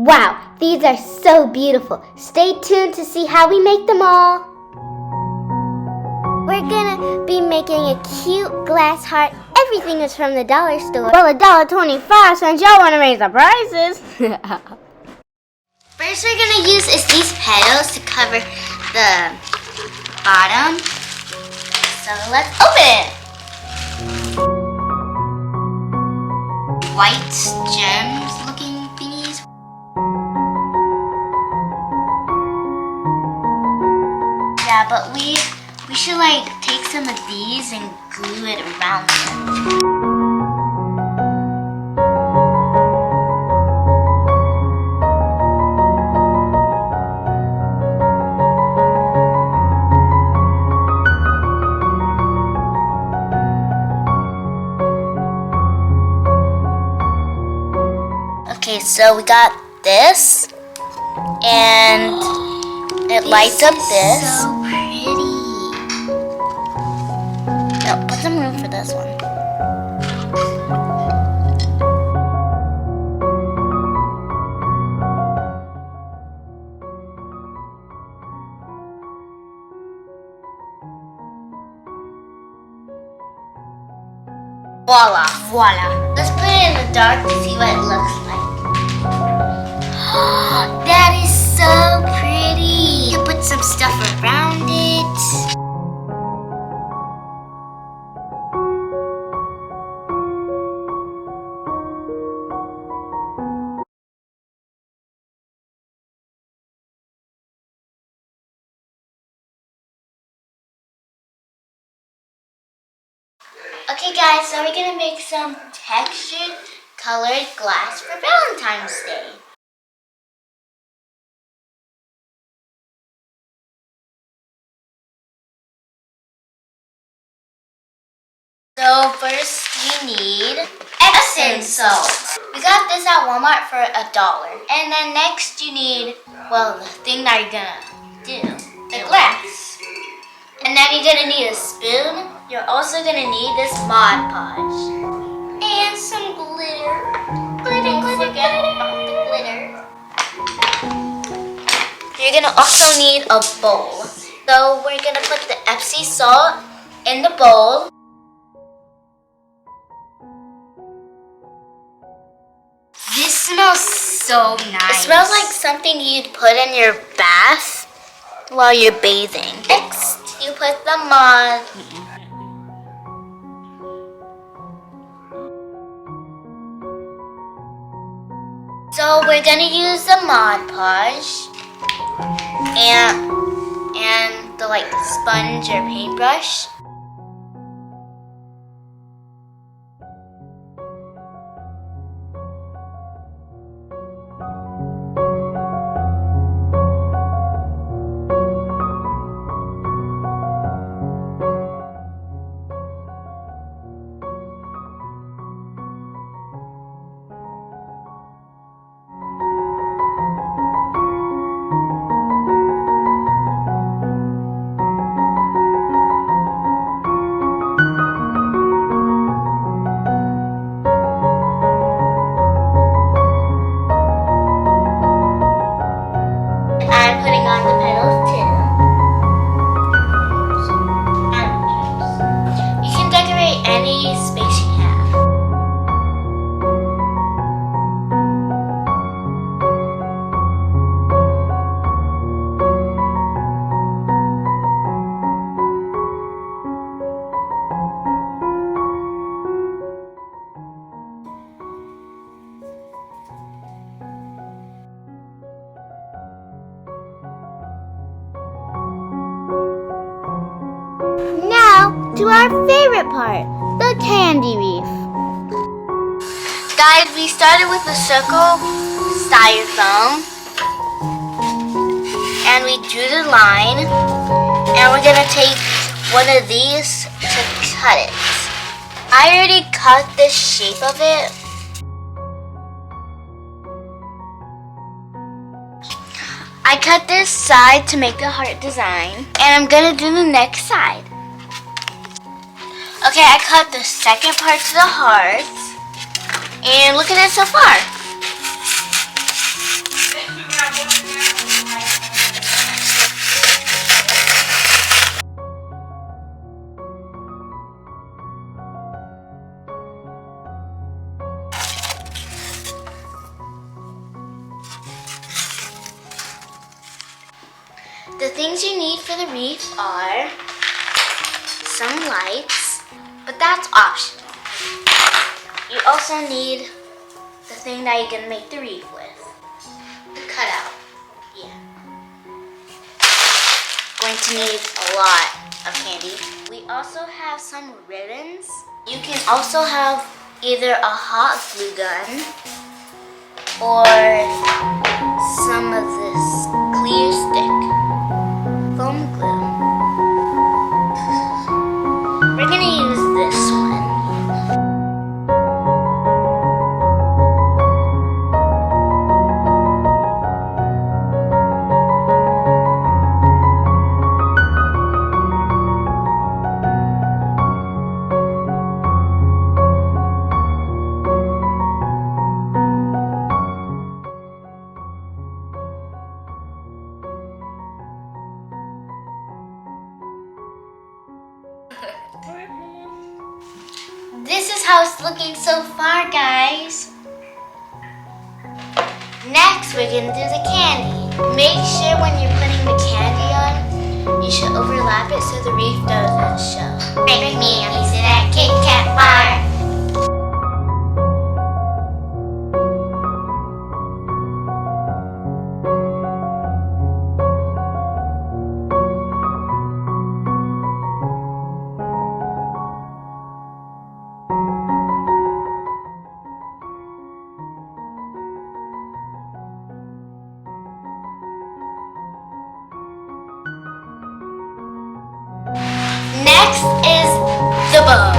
Wow, these are so beautiful. Stay tuned to see how we make them all. We're gonna be making a cute glass heart. Everything is from the dollar store. Well, $1.25 since y'all wanna raise the prices. First we're gonna use these petals to cover the bottom. So let's open it. White gems looking thingies. Yeah, but we should like take some of these and glue it around them. Okay, so we got this, and it lights up this. So pretty. No, put some room for this one. Voila. Voila. Let's put it in the dark to see what it looks like. That is so pretty. You can put some stuff around it. Okay guys, so we're gonna make some textured colored glass for Valentine's Day. So first you need Epsom salt. We got this at Walmart for $1. And then next you need, well, the thing that you're gonna do, the glass. And then you're gonna need a spoon. You're also gonna need this Mod Podge. And some glitter. Don't forget about the glitter. You're gonna also need a bowl. So we're gonna put the Epsom salt in the bowl. This smells so nice. It smells like something you'd put in your bath while you're bathing. Next, you put the Mod. So we're gonna use the Mod Podge and the like sponge or paintbrush. I'm putting on the petals too. You can decorate any space you have. Now to our favorite part, the candy wreath. Guys, we started with a circle styrofoam and we drew the line, and we're gonna take one of these to cut it. I already cut the shape of it. I cut this side to make the heart design, and I'm gonna do the next side. Okay, I cut the second part to the heart, and look at it so far. The things you need for the wreath are some lights, but that's optional. You also need the thing that you're gonna make the wreath with. The cutout. Yeah. Going to need a lot of candy. We also have some ribbons. You can also have either a hot glue gun or some of this clear stick, foam glue. We're gonna use this one. This is how it's looking so far, guys. Next, we're gonna do the candy. Make sure when you're putting the candy on, you should overlap it so the wreath doesn't show. Bring me a piece of that Kit Kat bar. Next is the bow.